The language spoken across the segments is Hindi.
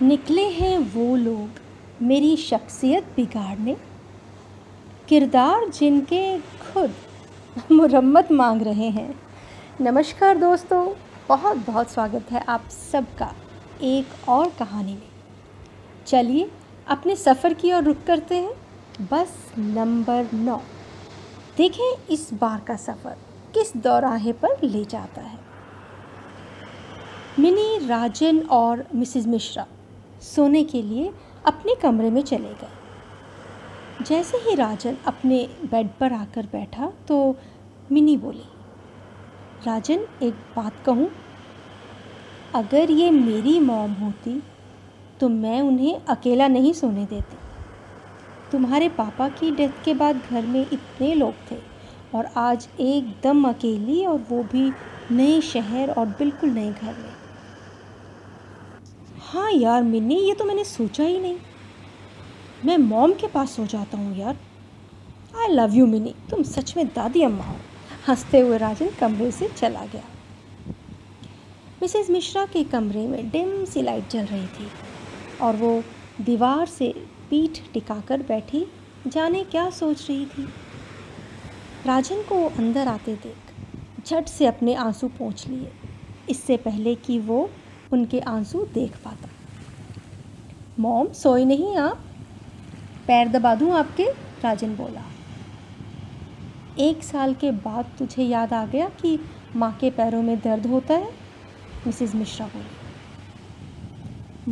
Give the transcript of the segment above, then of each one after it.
निकले हैं वो लोग मेरी शख्सियत बिगाड़ने, किरदार जिनके खुद मुरम्मत मांग रहे हैं। नमस्कार दोस्तों, बहुत बहुत स्वागत है आप सबका एक और कहानी में। चलिए अपने सफ़र की ओर रुख करते हैं। बस नंबर 9। देखें इस बार का सफ़र किस दौराहे पर ले जाता है। मिनी, राजन और मिसेस मिश्रा सोने के लिए अपने कमरे में चले गए। जैसे ही राजन अपने बेड पर आकर बैठा तो मिनी बोली, राजन एक बात कहूँ, अगर ये मेरी मॉम होती तो मैं उन्हें अकेला नहीं सोने देती। तुम्हारे पापा की डेथ के बाद घर में इतने लोग थे और आज एकदम अकेली, और वो भी नए शहर और बिल्कुल नए घर में। हाँ यार मिन्नी, ये तो मैंने सोचा ही नहीं। मैं मॉम के पास सो जाता हूँ यार। आई लव यू मिनी, तुम सच में दादी अम्मा हो। हंसते हुए राजन कमरे से चला गया। मिसेस मिश्रा के कमरे में डिम सी लाइट जल रही थी और वो दीवार से पीठ टिकाकर बैठी जाने क्या सोच रही थी। राजन को अंदर आते देख झट से अपने आंसू पोंछ लिए, इससे पहले कि वो उनके आंसू देख पाता। मॉम सोई नहीं आप? पैर दबा दूं आपके? राजन बोला। 1 साल के बाद तुझे याद आ गया कि माँ के पैरों में दर्द होता है? मिसेस मिश्रा बोली।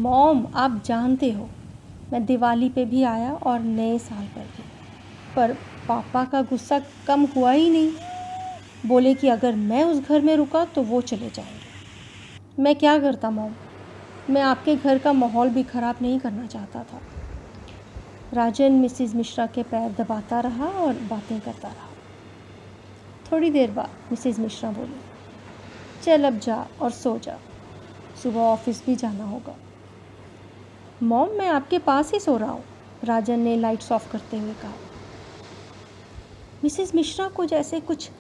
मॉम आप जानते हो, मैं दिवाली पे भी आया और नए साल पर भी, पर पापा का गुस्सा कम हुआ ही नहीं। बोले कि अगर मैं उस घर में रुका तो वो चले जाएंगे। मैं क्या करता मॉम, मैं आपके घर का माहौल भी ख़राब नहीं करना चाहता था। राजन मिसेस मिश्रा के पैर दबाता रहा और बातें करता रहा। थोड़ी देर बाद मिसेस मिश्रा बोली, चल अब जा और सो जा, सुबह ऑफिस भी जाना होगा। मॉम मैं आपके पास ही सो रहा हूँ, राजन ने लाइट्स ऑफ करते हुए कहा। मिसेस मिश्रा को जैसे कुछ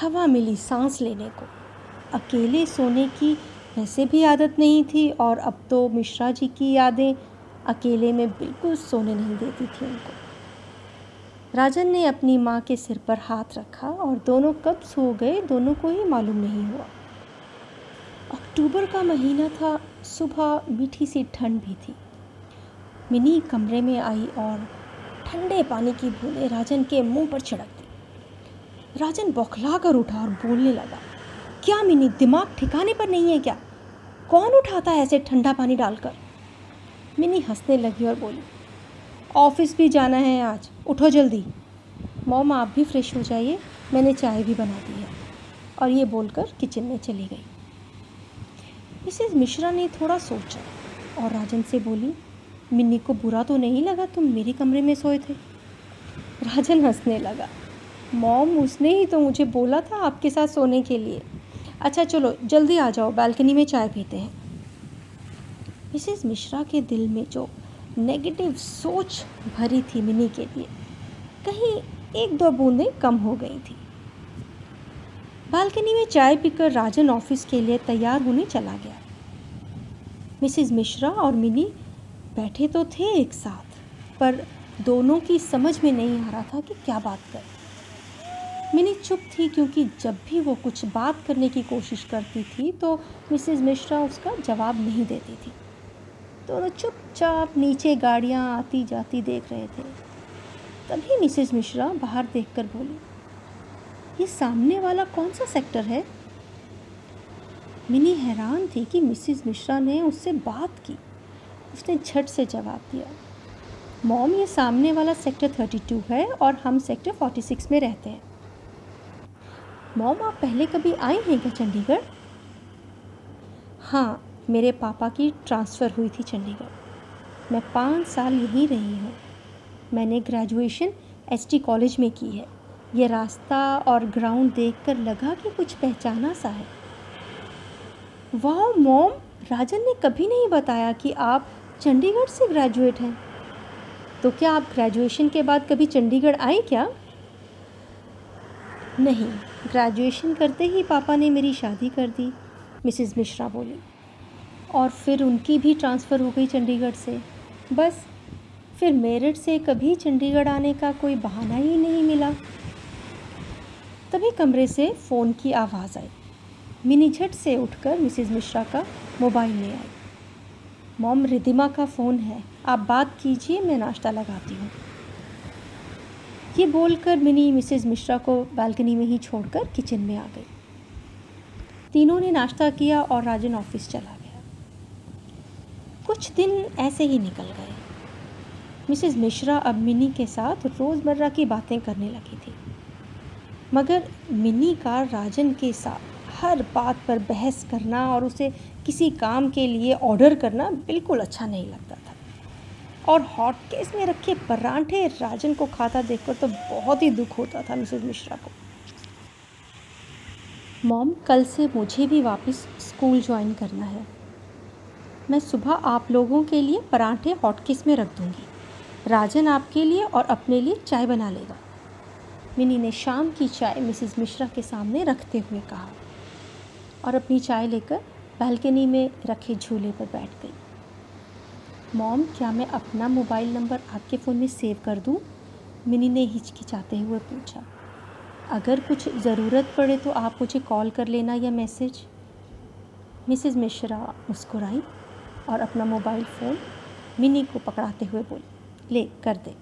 हवा मिली सांस लेने को। अकेले सोने की वैसे भी आदत नहीं थी और अब तो मिश्रा जी की यादें अकेले में बिल्कुल सोने नहीं देती थी उनको। राजन ने अपनी माँ के सिर पर हाथ रखा और दोनों कब सो गए दोनों को ही मालूम नहीं हुआ। अक्टूबर का महीना था, सुबह मीठी सी ठंड भी थी। मिनी कमरे में आई और ठंडे पानी की बूंदें राजन के मुंह पर छिड़क दी। राजन बौखला कर उठा और बोलने लगा, क्या मिनी, दिमाग ठिकाने पर नहीं है क्या? कौन उठाता है ऐसे ठंडा पानी डालकर? मिनी हंसने लगी और बोली, ऑफिस भी जाना है आज, उठो जल्दी। मॉम आप भी फ्रेश हो जाइए, मैंने चाय भी बना दी है। और ये बोलकर किचन में चली गई। मिसेस मिश्रा ने थोड़ा सोचा और राजन से बोली, मिन्नी को बुरा तो नहीं लगा तुम मेरे कमरे में सोए थे? राजन हंसने लगा, मॉम उसने ही तो मुझे बोला था आपके साथ सोने के लिए। अच्छा चलो जल्दी आ जाओ, बालकनी में चाय पीते हैं। मिसेस मिश्रा के दिल में जो नेगेटिव सोच भरी थी मिनी के लिए, कहीं 1-2 बूंदें कम हो गई थी। बालकनी में चाय पीकर राजन ऑफिस के लिए तैयार होने चला गया। मिसेस मिश्रा और मिनी बैठे तो थे एक साथ, पर दोनों की समझ में नहीं आ रहा था कि क्या बात करें। मिनी चुप थी क्योंकि जब भी वो कुछ बात करने की कोशिश करती थी तो मिसेस मिश्रा उसका जवाब नहीं देती थी। दोनों चुपचाप नीचे गाड़ियाँ आती जाती देख रहे थे। तभी मिसेस मिश्रा बाहर देखकर बोली, ये सामने वाला कौन सा सेक्टर है? मिनी हैरान थी कि मिसेस मिश्रा ने उससे बात की। उसने झट से जवाब दिया, मॉम ये सामने वाला सेक्टर 32 है और हम सेक्टर 46 में रहते हैं। मॉम आप पहले कभी आई हैं क्या चंडीगढ़? हाँ, मेरे पापा की ट्रांसफ़र हुई थी चंडीगढ़। मैं 5 साल यहीं रही हूँ। मैंने ग्रेजुएशन एसटी कॉलेज में की है। ये रास्ता और ग्राउंड देखकर लगा कि कुछ पहचाना सा है। वाह मॉम, राजन ने कभी नहीं बताया कि आप चंडीगढ़ से ग्रेजुएट हैं। तो क्या आप ग्रेजुएशन के बाद कभी चंडीगढ़ आए क्या? नहीं, ग्रेजुएशन करते ही पापा ने मेरी शादी कर दी, मिसेस मिश्रा बोली। और फिर उनकी भी ट्रांसफ़र हो गई चंडीगढ़ से। बस फिर मेरठ से कभी चंडीगढ़ आने का कोई बहाना ही नहीं मिला। तभी कमरे से फ़ोन की आवाज़ आई। मिनी झट से उठकर मिसेस मिश्रा का मोबाइल ले आई। मॉम, रिद्धिमा का फ़ोन है, आप बात कीजिए, मैं नाश्ता लगाती हूँ। ये बोलकर मिनी मिसेस मिश्रा को बालकनी में ही छोड़कर किचन में आ गई। तीनों ने नाश्ता किया और राजन ऑफिस चला गया। कुछ दिन ऐसे ही निकल गए। मिसेस मिश्रा अब मिनी के साथ रोज़मर्रा की बातें करने लगी थी, मगर मिनी का राजन के साथ हर बात पर बहस करना और उसे किसी काम के लिए ऑर्डर करना बिल्कुल अच्छा नहीं लगता था। और हॉटकेस में रखे परांठे राजन को खाता देखकर तो बहुत ही दुख होता था मिसेस मिश्रा को। मॉम, कल से मुझे भी वापस स्कूल ज्वाइन करना है। मैं सुबह आप लोगों के लिए परांठे हॉटकेस में रख दूंगी। राजन आपके लिए और अपने लिए चाय बना लेगा। मिनी ने शाम की चाय मिसेस मिश्रा के सामने रखते हुए कहा और अपनी चाय लेकर बालकनी में रखे झूले पर बैठ गई। मॉम, क्या मैं अपना मोबाइल नंबर आपके फ़ोन में सेव कर दूं? मिनी ने हिचकिचाते हुए पूछा। अगर कुछ ज़रूरत पड़े तो आप मुझे कॉल कर लेना या मैसेज। मिसेस मिश्रा मुस्कुराई और अपना मोबाइल फ़ोन मिनी को पकड़ाते हुए बोली, ले कर दे।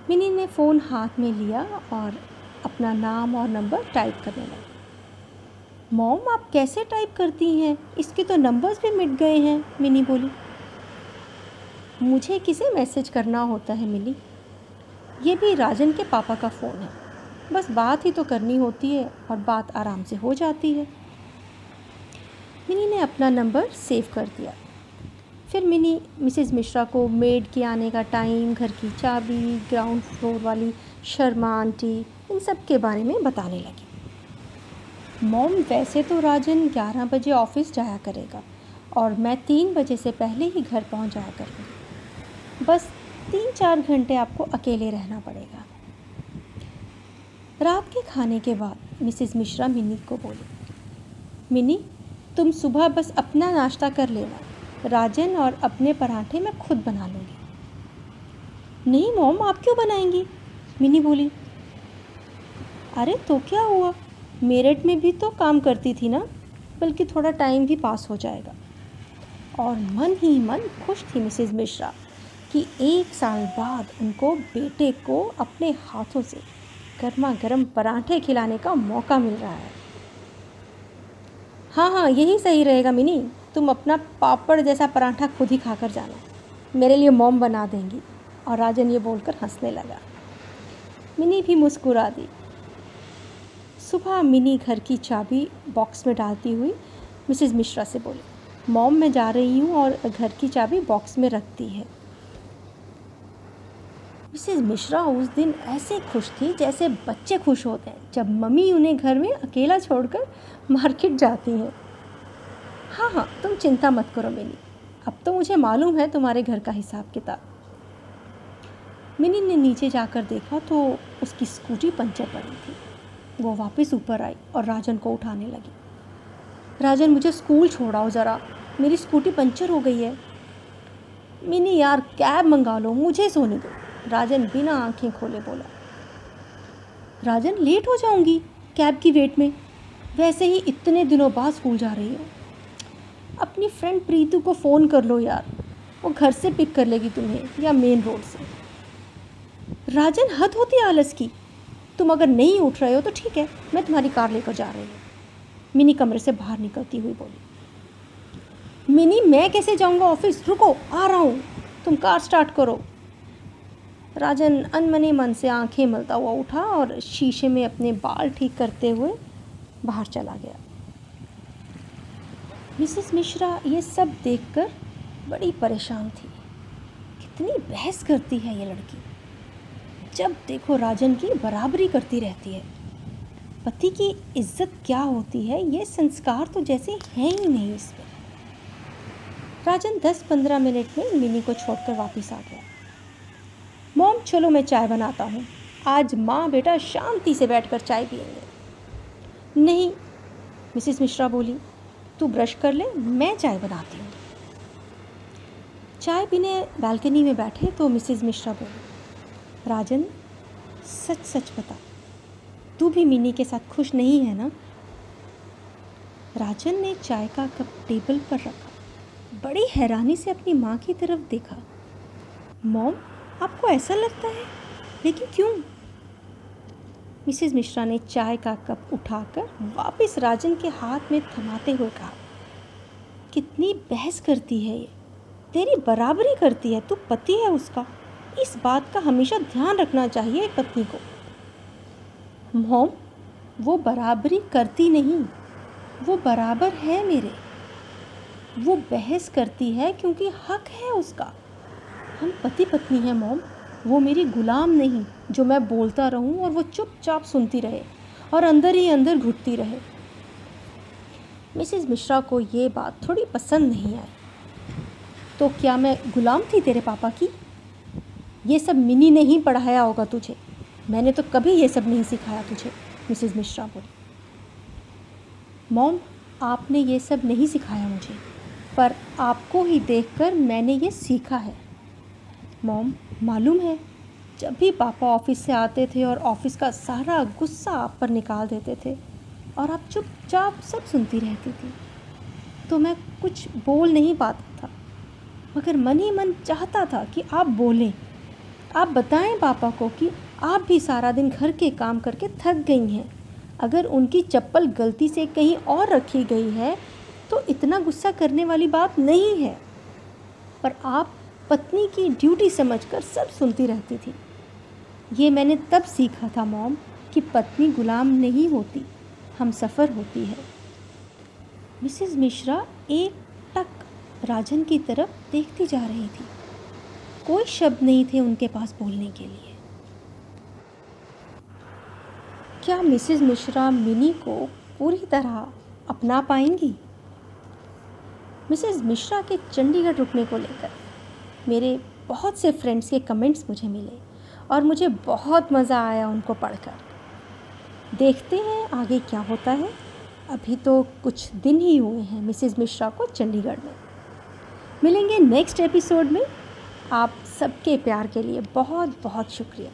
मिनी ने फ़ोन हाथ में लिया और अपना नाम और नंबर टाइप करने लगी। मॉम, आप कैसे टाइप करती हैं? इसके तो नंबर्स भी मिट गए हैं, मिनी बोली। मुझे किसे मैसेज करना होता है मिनी? ये भी राजन के पापा का फ़ोन है। बस बात ही तो करनी होती है और बात आराम से हो जाती है। मिनी ने अपना नंबर सेव कर दिया। फिर मिनी मिसेस मिश्रा को मेड के आने का टाइम, घर की चाबी, ग्राउंड फ्लोर वाली शर्मा आंटी, इन सब के बारे में बताने लगी। मॉम, वैसे तो राजन 11 बजे ऑफिस जाया करेगा और मैं 3 बजे से पहले ही घर पहुंच जाया करूँगी। बस 3-4 घंटे आपको अकेले रहना पड़ेगा। रात के खाने के बाद मिसेस मिश्रा मिनी को बोली, मिनी, तुम सुबह बस अपना नाश्ता कर लेना। राजन और अपने पराठे मैं खुद बना लूँगी। नहीं मॉम, आप क्यों बनाएंगी? मिनी बोली। अरे तो क्या हुआ, मेरठ में भी तो काम करती थी ना, बल्कि थोड़ा टाइम भी पास हो जाएगा। और मन ही मन खुश थी मिसेस मिश्रा कि 1 साल बाद उनको बेटे को अपने हाथों से गर्मा गर्म पराठे खिलाने का मौका मिल रहा है। हाँ, यही सही रहेगा मिनी, तुम अपना पापड़ जैसा पराठा खुद ही खाकर जाना, मेरे लिए मॉम बना देंगी। और राजन ये बोलकर हंसने लगा। मिनी भी मुस्कुरा दी। सुबह मिनी घर की चाबी बॉक्स में डालती हुई मिसेस मिश्रा से बोली, मॉम, मैं जा रही हूँ और घर की चाबी बॉक्स में रखती है। मिसेस मिश्रा उस दिन ऐसे खुश थी जैसे बच्चे खुश होते हैं जब मम्मी उन्हें घर में अकेला छोड़कर मार्केट जाती हैं। हाँ, तुम चिंता मत करो मिनी, अब तो मुझे मालूम है तुम्हारे घर का हिसाब किताब। मिनी ने नीचे जाकर देखा तो उसकी स्कूटी पंचर पड़ी थी। वो वापस ऊपर आई और राजन को उठाने लगी। राजन, मुझे स्कूल छोड़ाओ ज़रा, मेरी स्कूटी पंचर हो गई है। मिनी, यार कैब मंगा लो, मुझे सोने दो, राजन बिना आंखें खोले बोला। राजन, लेट हो जाऊंगी कैब की वेट में, वैसे ही इतने दिनों बाद स्कूल जा रही हो। अपनी फ्रेंड प्रीतू को फ़ोन कर लो यार, वो घर से पिक कर लेगी तुम्हें या मेन रोड से। राजन, हद होती है आलस की, तुम अगर नहीं उठ रहे हो तो ठीक है, मैं तुम्हारी कार लेकर जा रही हूँ। मिनी कमरे से बाहर निकलती हुई बोली। मिनी, मैं कैसे जाऊँगा ऑफिस, रुको आ रहा हूँ, तुम कार स्टार्ट करो। राजन अनमने मन से आंखें मलता हुआ उठा और शीशे में अपने बाल ठीक करते हुए बाहर चला गया। मिसेस मिश्रा ये सब देखकर बड़ी परेशान थी। कितनी बहस करती है ये लड़की, जब देखो राजन की बराबरी करती रहती है। पति की इज्जत क्या होती है ये संस्कार तो जैसे हैं ही नहीं इसमें। राजन 10-15 मिनट में मिनी को छोड़कर वापस आ गया। मॉम, चलो मैं चाय बनाता हूँ, आज माँ बेटा शांति से बैठकर चाय पियेंगे। नहीं, मिसेस मिश्रा बोली, तू ब्रश कर ले, मैं चाय बनाती हूँ। चाय पीने बालकनी में बैठे तो मिसेज़ मिश्रा बोली, राजन सच सच बता, तू भी मिनी के साथ खुश नहीं है ना? राजन ने चाय का कप टेबल पर रखा, बड़ी हैरानी से अपनी माँ की तरफ देखा। मॉम, आपको ऐसा लगता है, लेकिन क्यों? मिसेज़ मिश्रा ने चाय का कप उठाकर वापस राजन के हाथ में थमाते हुए कहा, कितनी बहस करती है ये, तेरी बराबरी करती है, तू पति है उसका, इस बात का हमेशा ध्यान रखना चाहिए एक पत्नी को। मॉम, वो बराबरी करती नहीं, वो बराबर है मेरे। वो बहस करती है क्योंकि हक है उसका। हम पति पत्नी हैं मॉम, वो मेरी गुलाम नहीं जो मैं बोलता रहूं और वो चुपचाप सुनती रहे और अंदर ही अंदर घुटती रहे। मिसेज़ मिश्रा को ये बात थोड़ी पसंद नहीं आई। तो क्या मैं गुलाम थी तेरे पापा की? ये सब मिनी ने ही पढ़ाया होगा तुझे, मैंने तो कभी ये सब नहीं सिखाया तुझे, मिसेज़ मिश्रा बोली। मॉम, आपने ये सब नहीं सिखाया मुझे, पर आपको ही देखकर मैंने ये सीखा है। मॉम, मालूम है, जब भी पापा ऑफिस से आते थे और ऑफिस का सारा गुस्सा आप पर निकाल देते थे और आप चुपचाप सब सुनती रहती थी, तो मैं कुछ बोल नहीं पाता था, मगर मन ही मन चाहता था कि आप बोलें, आप बताएं पापा को कि आप भी सारा दिन घर के काम करके थक गई हैं। अगर उनकी चप्पल गलती से कहीं और रखी गई है तो इतना गुस्सा करने वाली बात नहीं है, पर आप पत्नी की ड्यूटी समझकर सब सुनती रहती थी। ये मैंने तब सीखा था मॉम कि पत्नी गुलाम नहीं होती, हम सफ़र होती है। मिसेज़ मिश्रा एक टक राजन की तरफ देखती जा रही थी, कोई शब्द नहीं थे उनके पास बोलने के लिए। क्या मिसेज़ मिश्रा मिनी को पूरी तरह अपना पाएंगी? मिसेज़ मिश्रा के चंडीगढ़ रुकने को लेकर मेरे बहुत से फ्रेंड्स के कमेंट्स मुझे मिले और मुझे बहुत मज़ा आया उनको पढ़कर। देखते हैं आगे क्या होता है। अभी तो कुछ दिन ही हुए हैं मिसेज़ मिश्रा को चंडीगढ़ में। मिलेंगे नेक्स्ट एपिसोड में। आप सबके प्यार के लिए बहुत बहुत शुक्रिया।